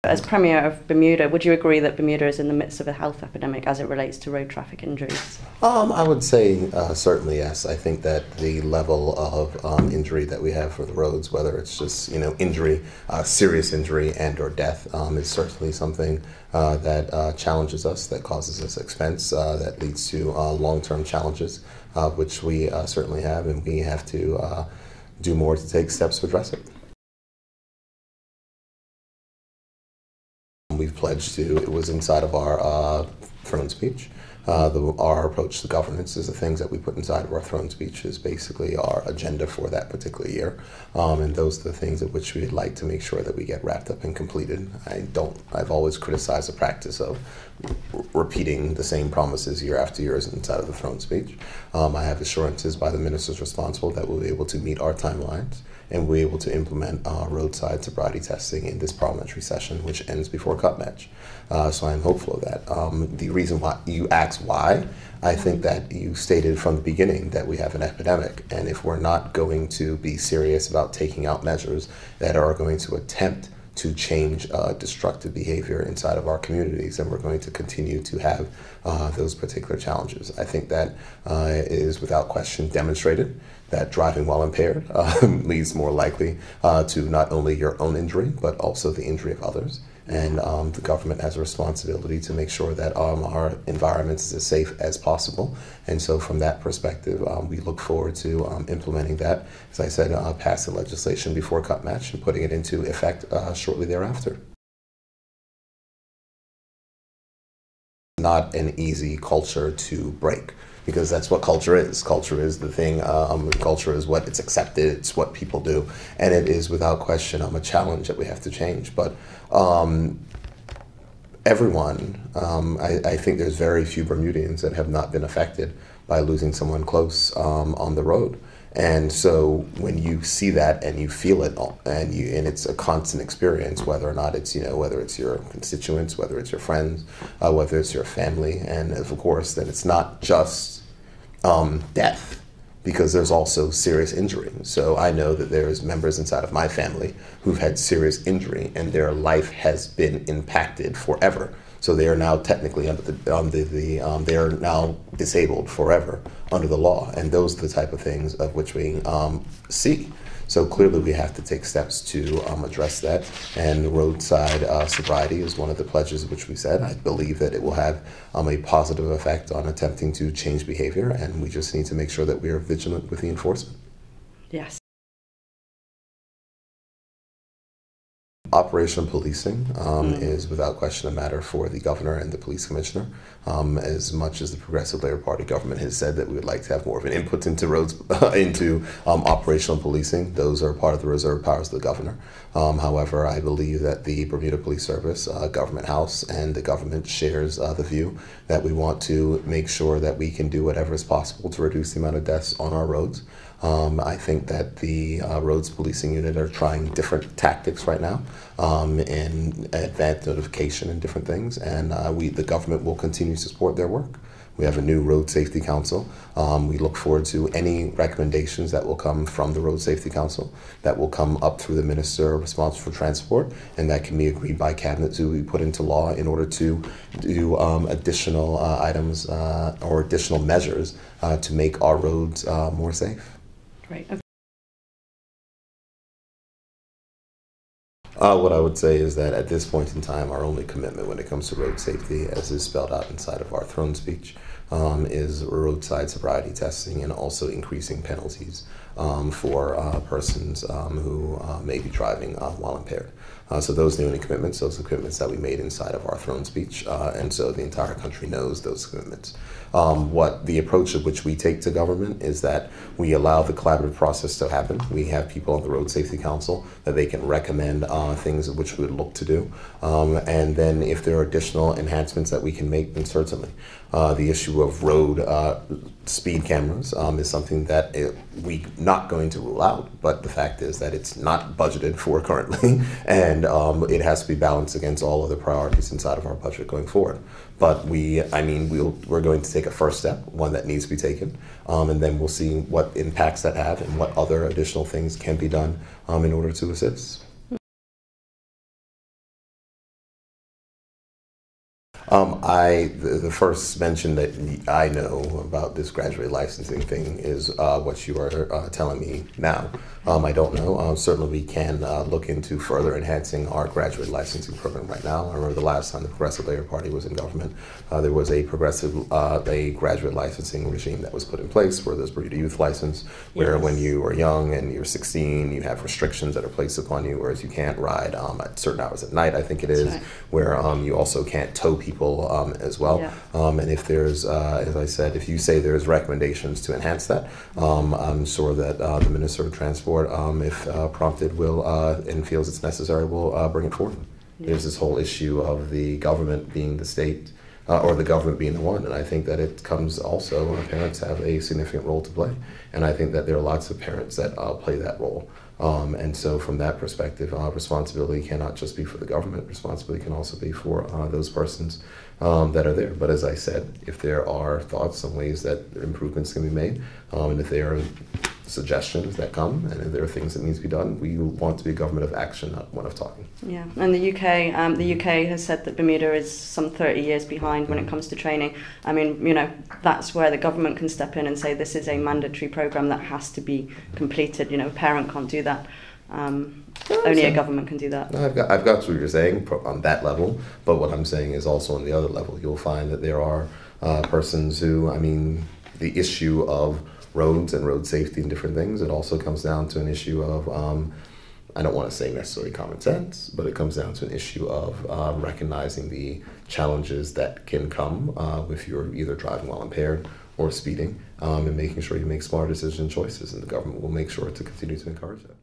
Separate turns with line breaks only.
As Premier of Bermuda, would you agree that Bermuda is in the midst of a health epidemic as it relates to road traffic injuries?
I would say certainly yes. I think that the level of injury that we have for the roads, whether it's just injury, serious injury and/or death, is certainly something that challenges us, that causes us expense, that leads to long-term challenges, which we certainly have, and we have to do more to take steps to address it. We've pledged to, it was inside of our throne speech. Our approach to governance is the things that we put inside of our throne speech is basically our agenda for that particular year. And those are the things at which we'd like to make sure that we get wrapped up and completed. I've always criticized the practice of repeating the same promises year after year inside of the throne speech. I have assurances by the ministers responsible that we'll be able to meet our timelines and we'll be able to implement roadside sobriety testing in this parliamentary session, which ends before cut match. So I'm hopeful of that. The reason why you ask why, I think that you stated from the beginning that we have an epidemic, and if we're not going to be serious about taking out measures that are going to attempt to change destructive behavior inside of our communities, and we're going to continue to have those particular challenges. I think that it is without question demonstrated that driving while impaired leads more likely to not only your own injury, but also the injury of others. And the government has a responsibility to make sure that our environment is as safe as possible. And so from that perspective, we look forward to implementing that, as I said, passing legislation before cut match and putting it into effect shortly thereafter. Not an easy culture to break, because that's what culture is. Culture is the thing, culture is what it's accepted, it's what people do, and it is without question a challenge that we have to change. But everyone, I think there's very few Bermudians that have not been affected by losing someone close on the road. And so when you see that and you feel it, and it's a constant experience, whether or not it's whether it's your constituents, whether it's your friends, whether it's your family, and of course then it's not just death, because there's also serious injury. So I know that there's members inside of my family who've had serious injury and their life has been impacted forever. So they are now technically they are now disabled forever under the law, and those are the type of things of which we see. So clearly we have to take steps to address that, and roadside sobriety is one of the pledges which we said. I believe that it will have a positive effect on attempting to change behavior, and we just need to make sure that we are vigilant with the enforcement.
Yes.
Operational policing is without question a matter for the governor and the police commissioner. As much as the Progressive Labour Party government has said that we would like to have more of an input into operational policing, those are part of the reserve powers of the governor. However, I believe that the Bermuda Police Service, Government House, and the government shares the view that we want to make sure that we can do whatever is possible to reduce the amount of deaths on our roads. I think that the roads policing unit are trying different tactics right now in advanced notification and different things, and the government will continue to support their work. We have a new Road Safety Council. We look forward to any recommendations that will come from the Road Safety Council, that will come up through the minister responsible for transport, and that can be agreed by cabinet to be put into law in order to do additional items or additional measures to make our roads more safe.
Great.
What I would say is that at this point in time, our only commitment when it comes to road safety, as is spelled out inside of our throne speech, is roadside sobriety testing and also increasing penalties for persons who may be driving while impaired. So those are the only commitments. Those are the commitments that we made inside of our throne speech, and so the entire country knows those commitments. What the approach of which we take to government is that we allow the collaborative process to happen. We have people on the Road Safety Council that they can recommend things of which we would look to do, and then if there are additional enhancements that we can make, then certainly. The issue of road speed cameras is something that we're not going to rule out, but the fact is that it's not budgeted for currently, and it has to be balanced against all other priorities inside of our budget going forward. But we're going to take a first step, one that needs to be taken, and then we'll see what impacts that have and what other additional things can be done in order to assist. The first mention that I know about this graduate licensing thing is what you are telling me now. I don't know. Certainly we can look into further enhancing our graduate licensing program right now. I remember the last time the Progressive Labor Party was in government, there was a graduate licensing regime that was put in place for this Bermuda youth license, where
Yes.
when you are young and you're 16, you have restrictions that are placed upon you, whereas you can't ride at certain hours at night, I think it is,
right.
where you also can't tow people as well.
Yeah.
And if there's, as I said, if you say there's recommendations to enhance that, I'm sure that the Minister of Transport, if prompted, will and feels it's necessary, will bring it forward.
Yeah.
There's this whole issue of the government being the state, or the government being the one, and I think that it comes also, parents have a significant role to play, and I think that there are lots of parents that play that role. And so from that perspective, responsibility cannot just be for the government, responsibility can also be for those persons that are there. But as I said, if there are thoughts and ways that improvements can be made, and if there are suggestions that come, and if there are things that need to be done, we want to be a government of action, not one of talking.
Yeah, and the UK has said that Bermuda is some 30 years behind when it comes to training. I mean, you know, that's where the government can step in and say this is a mandatory program that has to be completed. You know, a parent can't do that. Only a government can do that.
No, I've got what you're saying on that level, but what I'm saying is also on the other level. You'll find that there are persons who, I mean, the issue of roads and road safety and different things, it also comes down to an issue of, I don't want to say necessarily common sense, but it comes down to an issue of recognizing the challenges that can come if you're either driving while impaired or speeding, and making sure you make smart decision choices, and the government will make sure to continue to encourage that.